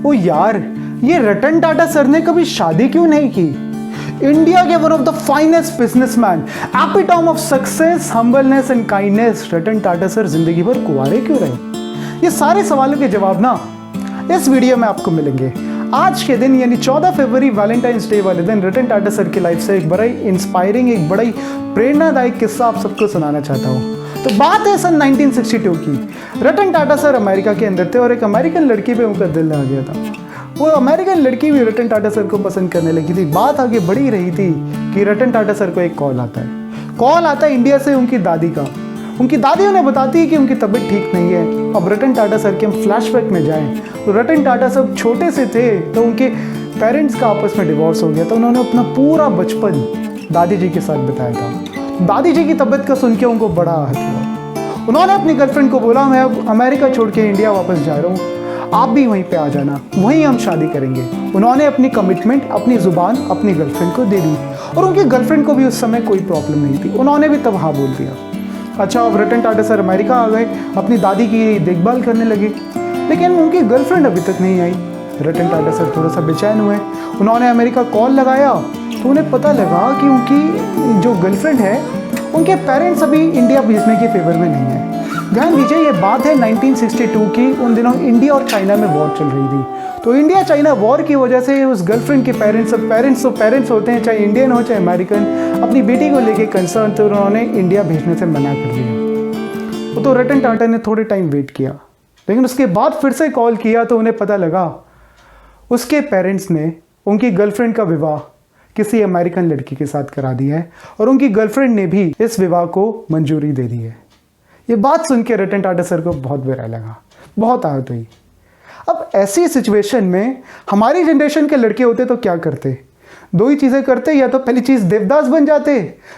ओ यार, ये रतन टाटा सर ने कभी शादी क्यों नहीं की? इंडिया के one of the finest businessman, epitome of success, humbleness and kindness, Ratan Tata sir जिंदगी भर कुंवारे क्यों रहे? ये सारे सवालों के जवाब ना इस वीडियो में आपको मिलेंगे। आज के दिन यानी 14 फरवरी वैलेंटाइंस डे वाले दिन रतन टाटा सर की लाइफ से एक बड़ा ही इंस्पायरिंग, एक बड़ा ही प्रेरणादायक किस्सा आप सबको सुनाना चाहता हूँ। तो बात है सन 1962 की। रतन टाटा सर अमेरिका के अंदर थे और एक अमेरिकन लड़की पे उनका दिल लग गया था। वो अमेरिकन लड़की भी रतन टाटा सर को पसंद करने लगी थी। बात आगे बढ़ी रही थी कि रतन टाटा सर को एक कॉल आता है इंडिया से उनकी दादी का। उनकी दादी उन्हें बताती है कि उनकी तबीयत ठीक नहीं है। अब रतन टाटा सर के हम फ्लैशबैक में जाएं तो रतन टाटा सर छोटे से थे तो उनके पेरेंट्स का आपस में डिवोर्स हो गया था। उन्होंने अपना पूरा बचपन दादी जी के साथ बिताया था। दादी जी की तबीयत का सुन के उनको बड़ा आहत हुआ। उन्होंने अपनी गर्लफ्रेंड को बोला, मैं अब अमेरिका छोड़ के इंडिया वापस जा रहा हूँ, आप भी वहीं पे आ जाना, वहीं हम शादी करेंगे। उन्होंने अपनी कमिटमेंट, अपनी ज़ुबान अपनी गर्लफ्रेंड को दे दी और उनकी गर्लफ्रेंड को भी उस समय कोई प्रॉब्लम नहीं थी। उन्होंने भी तब हाँ बोल दिया। अच्छा, अब रतन टाटा सर अमेरिका आ गए, अपनी दादी की देखभाल करने लगे, लेकिन उनकी गर्लफ्रेंड अभी तक नहीं आई। रतन टाटा सर थोड़ा सा बेचैन हुए। उन्होंने अमेरिका कॉल लगाया तो उन्हें पता लगा कि उनकी जो गर्लफ्रेंड है उनके पेरेंट्स अभी इंडिया भेजने के फेवर में नहीं है। ध्यान दीजिए, ये बात है 1962 की। उन दिनों इंडिया और चाइना में वॉर चल रही थी। तो इंडिया चाइना वॉर की वजह से उस गर्लफ्रेंड के पेरेंट्स होते हैं, चाहे इंडियन हो चाहे अमेरिकन, अपनी बेटी को लेके कंसर्न थे। उन्होंने इंडिया भेजने से मना कर दिया। तो रतन टाटा ने थोड़े टाइम वेट किया, लेकिन उसके बाद फिर से कॉल किया तो उन्हें पता लगा उसके पेरेंट्स ने उनकी गर्लफ्रेंड का विवाह किसी अमेरिकन लड़की के साथ करा दिया है और उनकी गर्लफ्रेंड ने भी इस विवाह को मंजूरी दे दी है। ये बात सुन के रतन टाटा सर को बहुत बुरा लगा, बहुत आहत हुई। अब ऐसी सिचुएशन में हमारी जनरेशन के लड़के होते तो क्या करते? दो ही चीज़ें करते, या तो पहली चीज़ देवदास बन जाते,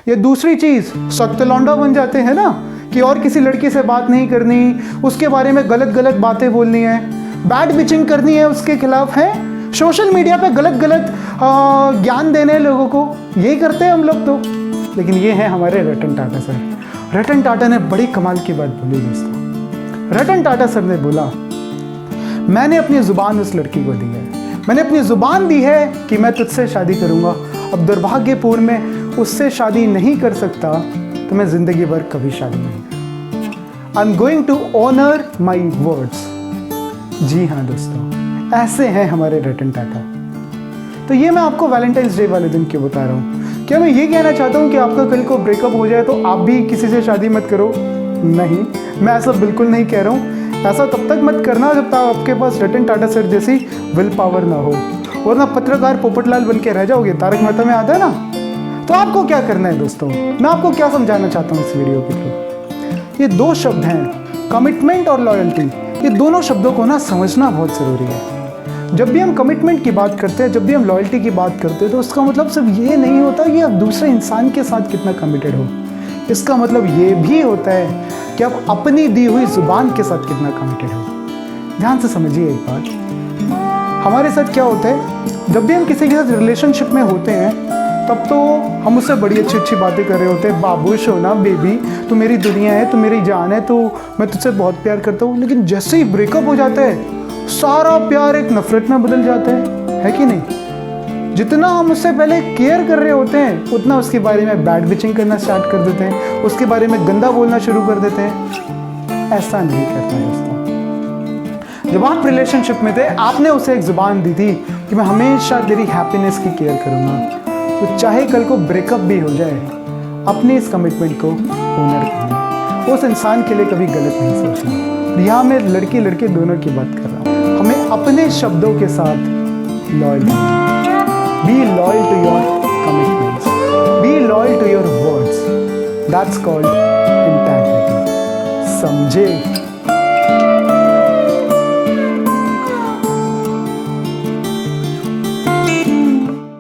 या दूसरी चीज़ सख्त लौंडा बन जाते हैं ना, कि और किसी लड़की से बात नहीं करनी, उसके बारे में गलत गलत बातें बोलनी है, बैड बिचिंग करनी है उसके खिलाफ, है सोशल मीडिया पे गलत गलत ज्ञान देने लोगों को। यही करते हैं हम लोग तो। लेकिन ये है हमारे रतन टाटा सर। रतन टाटा ने बड़ी कमाल की बात बोली दोस्तों। रतन टाटा सर ने बोला, मैंने अपनी ज़ुबान उस लड़की को दी है, मैंने अपनी ज़ुबान दी है कि मैं तुझसे शादी करूँगा। अब दुर्भाग्यपूर्ण में उससे शादी नहीं कर सकता तो मैं ज़िंदगी भर कभी शादी नहीं करूँगा। I am going to honour my words. जी हाँ दोस्तों, ऐसे हैं हमारे रतन टाटा। तो ये मैं आपको वैलेंटाइंस डे वाले दिन क्यों बता रहा हूँ? क्या मैं ये कहना चाहता हूँ कि आपका कल को ब्रेकअप हो जाए तो आप भी किसी से शादी मत करो? नहीं, मैं ऐसा बिल्कुल नहीं कह रहा हूँ। ऐसा तब तक मत करना जब तक आपके पास रतन टाटा सर जैसी विल पावर ना हो, वरना पत्रकार पोपटलाल बन के रह जाओगे। तारक मेहता में आता है ना। तो आपको क्या करना है दोस्तों? मैं आपको क्या समझाना चाहता हूँ इस वीडियो के थ्रू? ये दो शब्द हैं, कमिटमेंट और लॉयल्टी। ये दोनों शब्दों को ना समझना बहुत ज़रूरी है। जब भी हम कमिटमेंट की बात करते हैं, जब भी हम लॉयल्टी की बात करते हैं, तो उसका मतलब सिर्फ ये नहीं होता कि आप दूसरे इंसान के साथ कितना कमिटेड हो। इसका मतलब ये भी होता है कि आप अपनी दी हुई ज़ुबान के साथ कितना कमिटेड हो। ध्यान से समझिए एक बात। हमारे साथ क्या होता है, जब भी हम किसी के साथ रिलेशनशिप में होते हैं तब तो हम उससे बड़ी अच्छी अच्छी बातें कर रहे होते हैं। बाबू, सोना, बेबी, तू मेरी दुनिया है, तू मेरी जान है, तो मैं तुझसे बहुत प्यार करता हूँ। लेकिन जैसे ही ब्रेकअप हो जाता है, सारा प्यार एक नफरत में बदल जाता है कि नहीं? जितना हम उससे पहले केयर कर रहे होते हैं, उतना उसके बारे में बैड बिचिंग करना स्टार्ट कर देते हैं, उसके बारे में गंदा बोलना शुरू कर देते हैं। ऐसा नहीं करता दोस्तों। जब आप रिलेशनशिप में थे, आपने उसे एक ज़ुबान दी थी कि मैं हमेशा तेरी हैप्पीनेस की केयर करूँगा। तो चाहे कल को ब्रेकअप भी हो जाए, अपने इस कमिटमेंट को ऑनर करना, उस इंसान के लिए कभी गलत नहीं सोचना। यहाँ मैं लड़की लड़के दोनों की बात कर रहा हूँ। हमें अपने शब्दों के साथ लॉयल रहना। Be loyal to your commitments, be loyal to your words. That's called integrity. समझे?